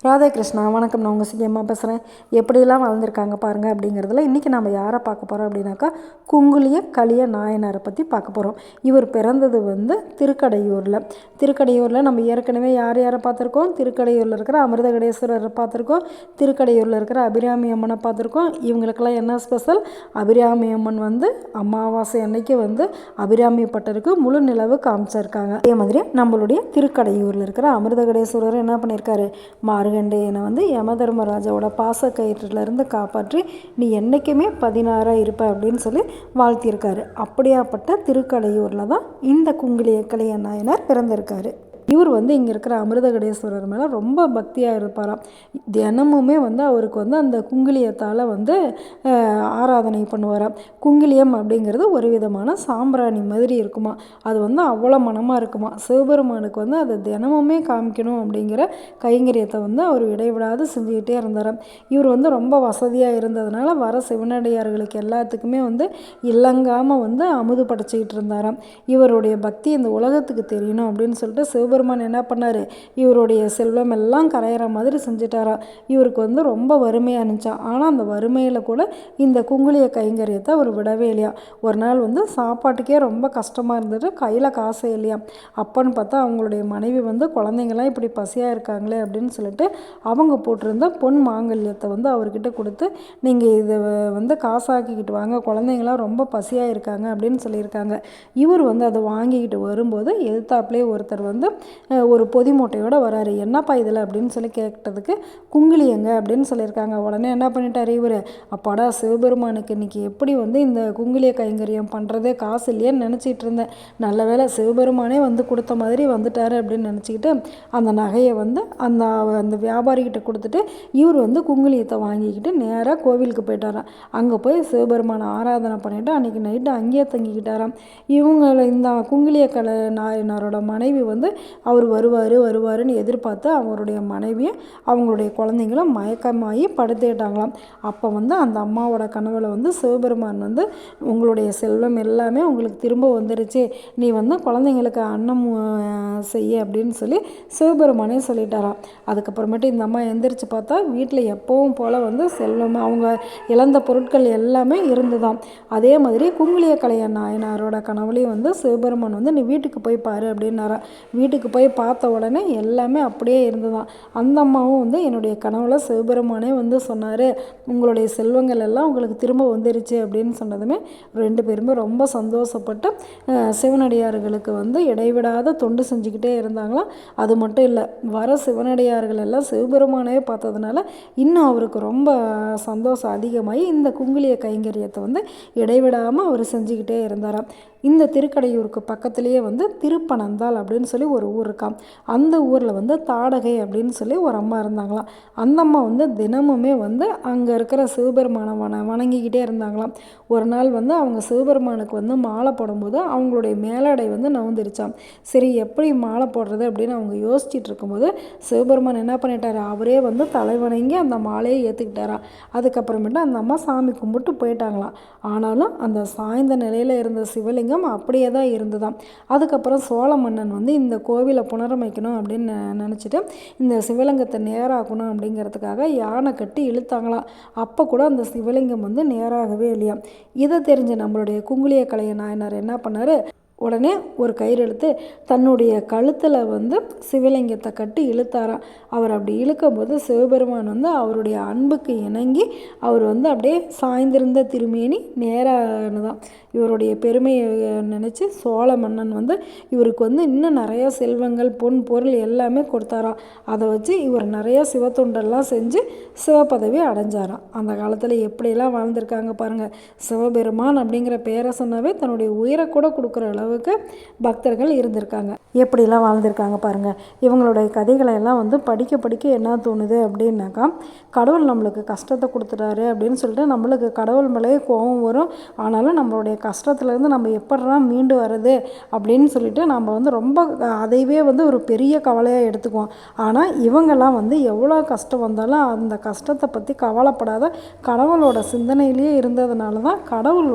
ராதே கிருஷ்ணா, வணக்கம். நான் உங்கள் சிஎம்மா பேசுகிறேன். எப்படியெல்லாம் வளர்ந்துருக்காங்க பாருங்கள் அப்படிங்கிறதுல இன்றைக்கி நம்ம யாரை பார்க்க போகிறோம் அப்படின்னாக்கா, குங்குலிய கலிய நாயனாரை பற்றி பார்க்க போகிறோம். இவர் பிறந்தது திருக்கடையூரில் நம்ம ஏற்கனவே யாரை பார்த்துருக்கோம். திருக்கடையூரில் இருக்கிற அமிர்தகடேஸ்வரரை பார்த்துருக்கோம். திருக்கடையூரில் இருக்கிற அபிராமி அம்மனை பார்த்துருக்கோம். இவங்களுக்கெல்லாம் என்ன ஸ்பெஷல், அபிராமி அம்மன் அமாவாசை அன்னைக்கு அபிராமி பட்டருக்கு முழு நிலவு காமிச்சிருக்காங்க. அதே மாதிரி நம்மளுடைய திருக்கடையூரில் இருக்கிற அமிர்தகடேஸ்வரர் என்ன பண்ணியிருக்காரு, மார்கண்டேயனை யமதர்மராஜாவோட பாசக்கயிற்றிலிருந்து காப்பாற்றி நீ என்றைக்குமே 16 இருப்ப அப்படின்னு சொல்லி வாழ்த்தியிருக்காரு. அப்படியாப்பட்ட திருக்கடையூரில் தான் இந்த குங்குலிய கலிய நாயனார் பிறந்திருக்காரு. இவர் இங்கே இருக்கிற அமிர்தகடேஸ்வரர் மேலே ரொம்ப பக்தியாக இருப்பாராம். தினமுமே அவருக்கு அந்த குங்குலியத்தால் ஆராதனை பண்ணுவாராம். குங்குலியம் அப்படிங்கிறது ஒரு விதமான சாம்பிராணி மாதிரி இருக்குமா. அது அவ்வளோ மனமாக இருக்குமா. சிவபெருமானுக்கு அதை தினமுமே காமிக்கணும் அப்படிங்கிற கைங்கரியத்தை அவர் இடைவிடாது செஞ்சுக்கிட்டே இருந்தாராம். இவர் ரொம்ப வசதியாக இருந்ததுனால வர சிவனடியார்களுக்கு எல்லாத்துக்குமே இல்லங்காமல் அமுது படைச்சிக்கிட்டு இருந்தாராம். இவருடைய பக்தி இந்த உலகத்துக்கு தெரியணும் அப்படின்னு சொல்லிட்டு சிவபெருமான் என்ன பண்ணார், இவருடைய செல்வம் எல்லாம் கரையிற மாதிரி செஞ்சுட்டாரா. இவருக்கு ரொம்ப வறுமையாக இருந்துச்சான். ஆனால் அந்த வறுமையில் கூட இந்த குங்குலிய கைங்கரியத்தை அவர் விடவே இல்லையா. ஒரு நாள் சாப்பாட்டுக்கே ரொம்ப கஷ்டமாக இருந்துட்டு கையில் காசே இல்லையா. அப்பன்னு பார்த்தா அவங்களுடைய மனைவி குழந்தைங்களாம் இப்படி பசியாக இருக்காங்களே அப்படின்னு சொல்லிட்டு அவங்க போட்டிருந்த பொன் மாங்கல்யத்தை அவர்கிட்ட கொடுத்து, நீங்கள் இதை காசாக்கிக்கிட்டு வாங்க, குழந்தைங்களாம் ரொம்ப பசியாக இருக்காங்க அப்படின்னு சொல்லியிருக்காங்க. இவர் அதை வாங்கிக்கிட்டு வரும்போது எதிர்த்தாப்புலேயே ஒருத்தர் ஒரு பொதி மூட்டையோடு வராரு. என்னப்பா இதில் அப்படின்னு சொல்லி கேட்டதுக்கு குங்குலியங்க அப்படின்னு சொல்லியிருக்காங்க. உடனே என்ன பண்ணிட்டார் இவர், அப்பாடா சிவபெருமானுக்கு இன்றைக்கி எப்படி இந்த குங்குலிய கைங்கரியம் பண்ணுறதே காசு இல்லையேன்னு நினச்சிட்டு இருந்தேன். நல்ல வேளை சிவபெருமானே கொடுத்த மாதிரி வந்துட்டார் அப்படின்னு நினச்சிக்கிட்டு அந்த நகையை அந்த அந்த வியாபாரிகிட்ட கொடுத்துட்டு இவர் குங்குலியத்தை வாங்கிக்கிட்டு நேராக கோவிலுக்கு போயிட்டாராம். அங்கே போய் சிவபெருமானை ஆராதனை பண்ணிவிட்டு அன்றைக்கி நைட்டு அங்கேயே தங்கிக்கிட்டாராம். இவங்களை இந்த குங்குலிய கலை நாயனாரோட மனைவி அவர் வருவாருன்னு எதிர்பார்த்து அவருடைய மனைவியும் அவங்களுடைய குழந்தைங்களும் மயக்கமாகி படுத்துக்கிட்டாங்களாம். அப்போ அந்த அம்மாவோட கனவுல சிவபெருமான் உங்களுடைய செல்வம் எல்லாமே உங்களுக்கு திரும்ப வந்துருச்சு, நீ குழந்தைங்களுக்கு அன்னம் செய்ய அப்படின்னு சொல்லி சிவபெருமானே சொல்லிட்டாராம். அதுக்கப்புறமேட்டு இந்த அம்மா எந்திரிச்சு பார்த்தா வீட்டில் எப்பவும் போல் செல்வம் அவங்க இழந்த பொருட்கள் எல்லாமே இருந்துதான். அதே மாதிரி குங்குலிய கலைய நாயனாரோட கனவுலையும் சிவபெருமான் நீ வீட்டுக்கு போய் பாரு அப்படின்னாரா. வீட்டுக்கு போய் பார்த்த உடனே எல்லாமே அப்படியே இருந்துதான். அந்த அம்மாவும் என்னுடைய கனவுல சிவபெருமானே சொன்னார், உங்களுடைய செல்வங்கள் எல்லாம் உங்களுக்கு திரும்ப வந்துருச்சு அப்படின்னு சொன்னதுமே ரெண்டு பேருமே ரொம்ப சந்தோஷப்பட்டு சிவனடியார்களுக்கு இடைவிடாத தொண்டு செஞ்சுக்கிட்டே இருந்தாங்களாம். அது மட்டும் இல்லை, வர சிவனடியார்கள் எல்லாம் சிவபெருமானே பார்த்ததுனால இன்னும் அவருக்கு ரொம்ப சந்தோஷம் அதிகமாகி இந்த குங்குலிய கைங்கரியத்தை இடைவிடாமல் அவர் செஞ்சுக்கிட்டே இருந்தாராம். இந்த திருக்கடையூருக்கு பக்கத்துலேயே திருப்பனந்தாள் அப்படின்னு சொல்லி ஒரு ஊர் இருக்காம். அந்த ஊரில் தாடகை அப்படின்னு சொல்லி ஒரு அம்மா இருந்தாங்களாம். அந்த அம்மா தினமுமே அங்கே இருக்கிற சிவபெருமானை வணங்கிக்கிட்டே இருந்தாங்களாம். ஒரு நாள் அவங்க சிவபெருமானுக்கு மாலை போடும்போது அவங்களுடைய மேலாடை நவுந்துருச்சாம். சரி எப்படி மாலை போடுறது அப்படின்னு அவங்க யோசிச்சுட்டு இருக்கும்போது சிவபெருமான் என்ன பண்ணிட்டாரு, அவரே தலைவணங்கி அந்த மாலையை ஏற்றுக்கிட்டாராம். அதுக்கப்புறமேட்டு அந்த அம்மா சாமி கும்பிட்டு போயிட்டாங்களாம். ஆனாலும் அந்த சாய்ந்த நிலையில் இருந்த சிவலிங்கம் அப்படியே தான் இருந்துதான். அதுக்கப்புறம் சோழ மன்னன் இந்த கோவிலை புனரமைக்கணும் அப்படின்னு நினச்சிட்டு இந்த சிவலிங்கத்தை நேராக்கணும் அப்படிங்கிறதுக்காக யானை கட்டி இழுத்தாங்களாம். அப்போ கூட அந்த சிவலிங்கம் நேராகவே இல்லையா. இதை தெரிஞ்ச நம்மளுடைய குங்குலிய கலைய நாயனார் என்ன பண்ணார், உடனே ஒரு கயிறு எடுத்து தன்னுடைய கழுத்தில் சிவலிங்கத்தை கட்டி இழுத்தாராம். அவர் அப்படி இழுக்கும்போது சிவபெருமான் அவருடைய அன்புக்கு இணங்கி அவர் அப்படியே சாய்ந்திருந்த திருமேனி நேரானதான். இவருடைய பெருமையை நினச்சி சோழ மன்னன் இவருக்கு இன்னும் நிறையா செல்வங்கள் பொன் பொருள் எல்லாமே கொடுத்தாராம். அதை வச்சு இவர் நிறையா சிவத்தொண்டெல்லாம் செஞ்சு சிவபதவி அடைஞ்சாராம். அந்த காலத்தில் எப்படியெல்லாம் வாழ்ந்திருக்காங்க பாருங்கள். சிவபெருமான் அப்படிங்கிற பேரை சொன்னாவே தன்னுடைய உயிரை கூட கொடுக்குற அளவுக்கு பக்தர்கள் இருந்திருக்காங்க. எப்படிலாம் வாழ்ந்திருக்காங்க பாருங்கள். இவங்களுடைய கதைகளை எல்லாம் படிக்க படிக்க என்ன தோணுது அப்படின்னாக்கா, கடவுள் நம்மளுக்கு கஷ்டத்தை கொடுத்துட்டாரு அப்படின்னு சொல்லிட்டு நம்மளுக்கு கடவுள் மேலே கோபம் வரும். ஆனாலும் நம்மளுடைய கஷ்டத்துலேருந்து நம்ம எப்படிலாம் மீண்டு வர்றது அப்படின்னு சொல்லிட்டு நம்ம ரொம்ப அதைவே ஒரு பெரிய கவலையாக எடுத்துக்குவோம். ஆனால் இவங்கெல்லாம் எவ்வளோ கஷ்டம் வந்தாலும் அந்த கஷ்டத்தை பற்றி கவலைப்படாத கடவுளோட சிந்தனையிலேயே இருந்ததுனால தான் கடவுள்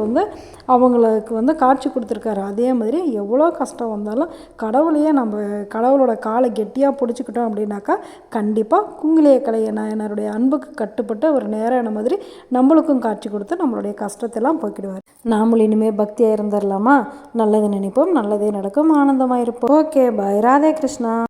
அவங்களுக்கு காட்சி கொடுத்துருக்காரு. அதே மாதிரி எவ்வளோ கஷ்டம் வந்தாலும் கடவுளையே நம்ம கடவுளோட காலை கெட்டியாக பிடிச்சிக்கிட்டோம் அப்படின்னாக்கா கண்டிப்பாக குங்கிலிய கலைய நாயனாருடைய அன்புக்கு கட்டுப்பட்டு அவர் நேரான மாதிரி நம்மளுக்கும் காட்சி கொடுத்து நம்மளுடைய கஷ்டத்தெல்லாம் போக்கிடுவார். நாமளும் இனிமேல் பக்தியாக இருந்துடலாமா? நல்லது நினைப்போம், நல்லதே நடக்கும், ஆனந்தமாக இருப்போம். ஓகே, பாய். ராதே கிருஷ்ணா.